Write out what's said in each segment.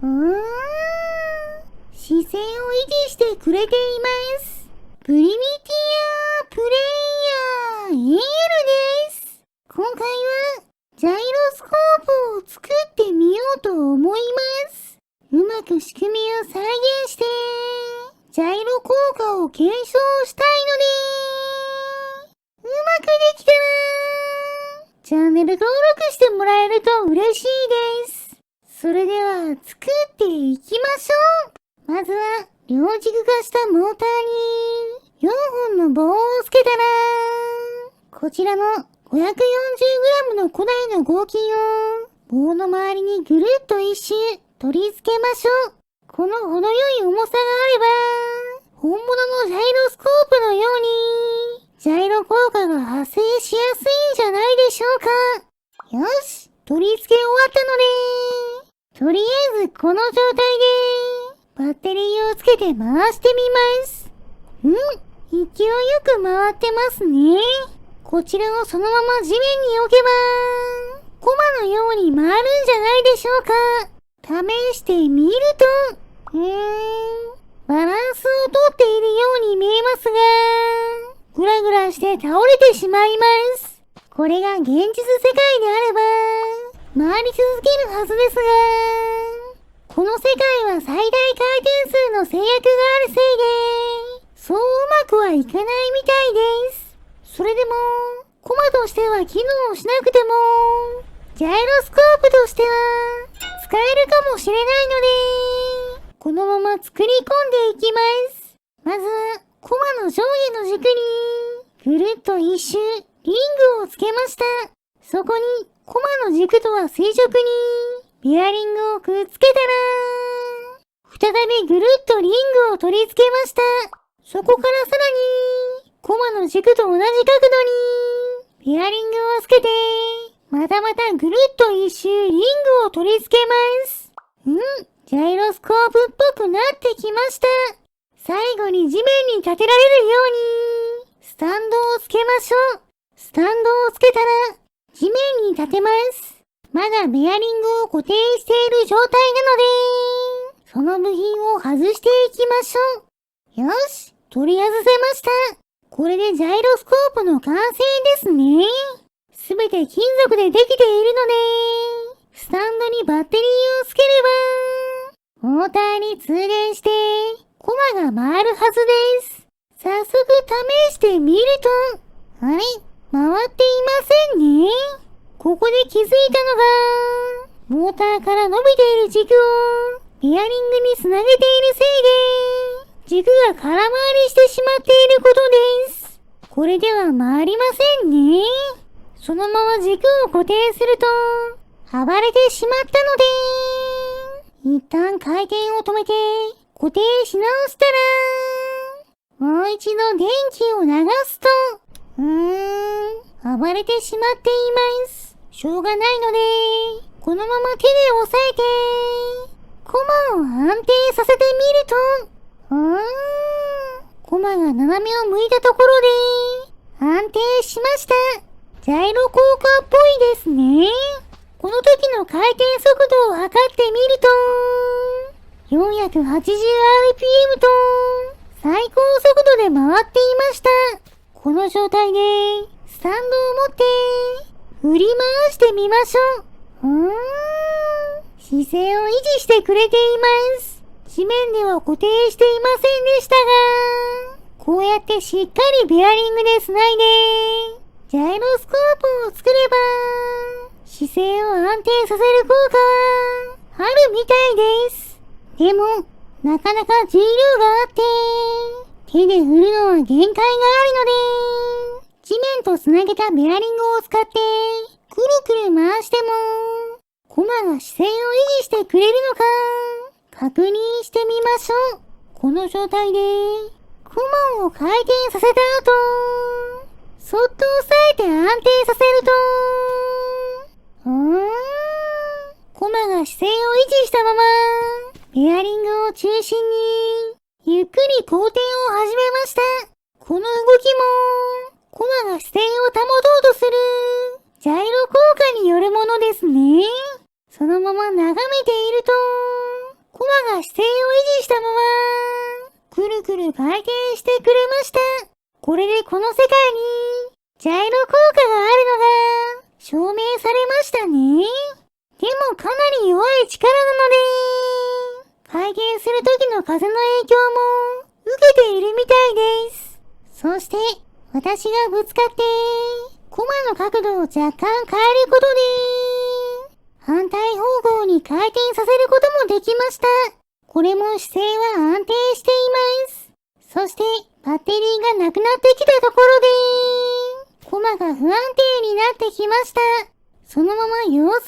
姿勢を維持してくれています。プリミティアプレイヤー AL です。今回はジャイロスコープを作ってみようと思います。うまく仕組みを再現してジャイロ効果を検証したいのでうまくできたらチャンネル登録してもらえると嬉しいです。それでは作っていきましょう。まずは両軸化したモーターに4本の棒をつけたらこちらの 540g の古代の合金を棒の周りにぐるっと一周取り付けましょう。この程よい重さがあれば本物のジャイロスコープのようにジャイロ効果が発生しやすいんじゃないでしょうか。よし、取り付け終わったのでとりあえずこの状態でバッテリーをつけて回してみます。勢いよく回ってますね。こちらをそのまま地面に置けばコマのように回るんじゃないでしょうか。試してみるとバランスをとっているように見えますがグラグラして倒れてしまいます。これが現実世界であれば回り続けるはずですがこの世界は最大回転数の制約があるせいでそううまくはいかないみたいです。それでもコマとしては機能しなくてもジャイロスコープとしては使えるかもしれないのでこのまま作り込んでいきます。まずはコマの上下の軸にぐるっと一周リングをつけました。そこにコマの軸とは垂直にベアリングをくっつけたら再びぐるっとリングを取り付けました。そこからさらにコマの軸と同じ角度にベアリングをつけてまたぐるっと一周リングを取り付けます。ジャイロスコープっぽくなってきました。最後に地面に立てられるようにスタンドをつけましょう。スタンドをつけたら地面に立てます。まだベアリングを固定している状態なのでその部品を外していきましょう。よし、取り外せました。これでジャイロスコープの完成ですね。すべて金属でできているのでスタンドにバッテリーをつければモーターに通電してコマが回るはずです。早速試してみるとあれ、回っていませんね。ここで気づいたのがモーターから伸びている軸をベアリングにつなげているせいで軸が空回りしてしまっていることです。これでは回りませんね。そのまま軸を固定すると暴れてしまったので一旦回転を止めて固定し直したらもう一度電気を流すと暴れてしまっています。しょうがないのでこのまま手で押さえてコマを安定させてみるとコマが斜めを向いたところで安定しました。ジャイロ効果っぽいですね。この時の回転速度を測ってみると 480rpm と最高速度で回っていました。この状態でスタンドを持って振り回してみましょう。姿勢を維持してくれています。地面では固定していませんでしたがこうやってしっかりベアリングでつないでジャイロスコープを作れば姿勢を安定させる効果はあるみたいです。でもなかなか重量があって手で振るのは限界があるので地面とつなげたベアリングを使ってくるくる回してもコマが姿勢を維持してくれるのか確認してみましょう。この状態でコマを回転させた後そっと押さえて安定させるとコマが姿勢を維持したままベアリングを中心にゆっくり後転を始めました。この動きもコマが姿勢を保とうとするジャイロ効果によるものですね。そのまま眺めているとが姿勢を維持したまま、くるくる回転してくれました。これでこの世界に、ジャイロ効果があるのが、証明されましたね。でもかなり弱い力なので、回転する時の風の影響も、受けているみたいです。そして、私がぶつかって、コマの角度を若干変えることで、反対方向に回転させることもできました。これも姿勢は安定しています。そして、バッテリーがなくなってきたところで、コマが不安定になってきました。そのまま様子を見てい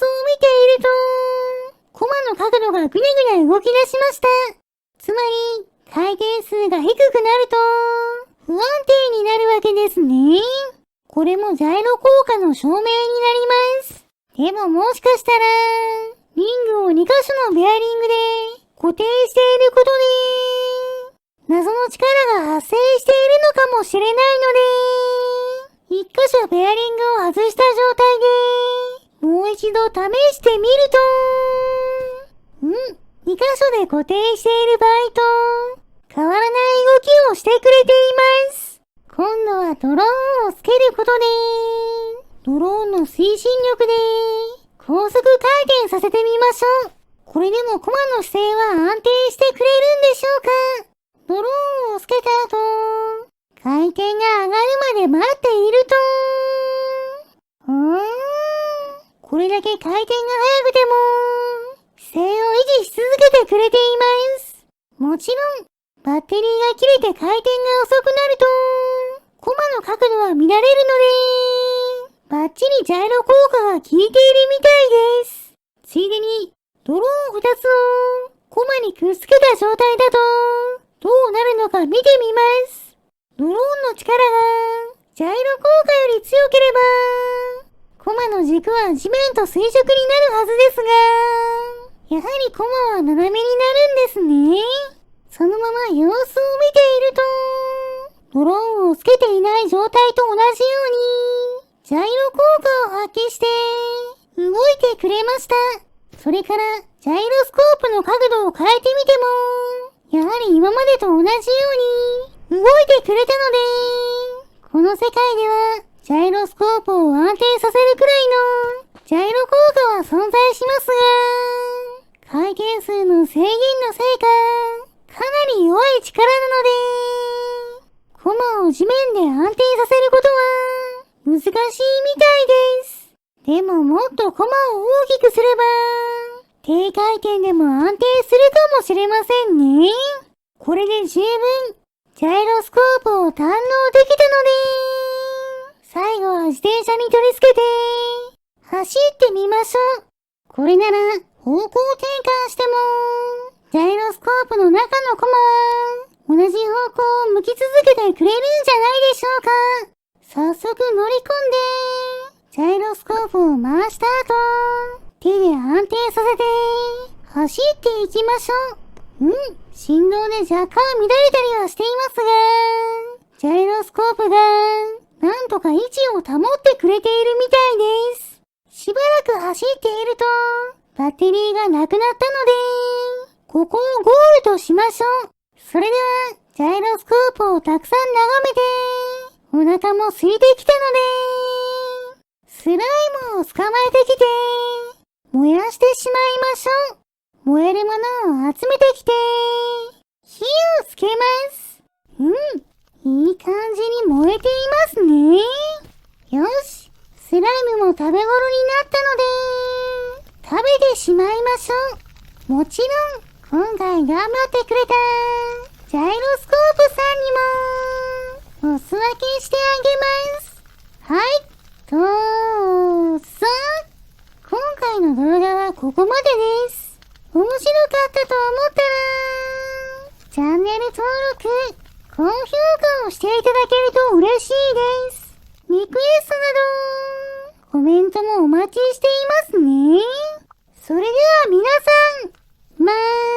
ると、コマの角度がぐにゃぐにゃ動き出しました。つまり、回転数が低くなると、不安定になるわけですね。これもジャイロ効果の証明になります。でももしかしたら、リングを2箇所のベアリングで固定していることで、謎の力が発生しているのかもしれないので、1箇所ベアリングを外した状態で、もう一度試してみると、2箇所で固定している場合と、変わらない動きをしてくれています。今度はドローンをつけることで、ドローンの推進力で高速回転させてみましょう。これでもコマの姿勢は安定してくれるんでしょうか。ドローンをつけた後、回転が上がるまで待っていると、これだけ回転が速くても、姿勢を維持し続けてくれています。もちろん、バッテリーが切れて回転が遅くなると、コマの角度は乱れるので、バッチリジャイロ効果が効いているみたいです。ついでに、ドローン2つをコマにくっつけた状態だと、どうなるのか見てみます。ドローンの力が、ジャイロ効果より強ければ、コマの軸は地面と垂直になるはずですが、やはりコマは斜めになるんですね。そのまま様子を見ていると、ドローンをつけていない状態と同じように、ジャイロ効果を発揮して、動いてくれました。それから、ジャイロスコープの角度を変えてみても、やはり今までと同じように、動いてくれたので、この世界では、ジャイロスコープを安定させるくらいの、ジャイロ効果は存在しますが、回転数の制限のせいか、かなり弱い力なので、コマを地面で安定させることは難しいみたいです。でももっとコマを大きくすれば、低回転でも安定するかもしれませんね。これで十分、ジャイロスコープを堪能できたので、最後は自転車に取り付けて、走ってみましょう。これなら、方向転換しても、ジャイロスコープの中のコマは、同じ方向を向き続けてくれるんじゃないでしょうか。早速乗り込んで、ジャイロスコープを回した後、手で安定させて、走っていきましょう。振動で若干乱れたりはしていますが、ジャイロスコープが、なんとか位置を保ってくれているみたいです。しばらく走っていると、バッテリーがなくなったので、ここをゴールとしましょう。それでは、ジャイロスコープをたくさん眺めて、お腹も空いてきたので、スライムを捕まえてきて、燃やしてしまいましょう。燃えるものを集めてきて、火をつけます。いい感じに燃えていますね。よし、スライムも食べ頃になったので、食べてしまいましょう。もちろん、今回頑張ってくれた、ジャイロスコープさんにも、お裾分けしてあげます。はい、どうぞ。今回の動画はここまでです。面白かったと思ったら、チャンネル登録、高評価をしていただけると嬉しいです。リクエストなど、コメントもお待ちしていますね。それでは皆さん、まー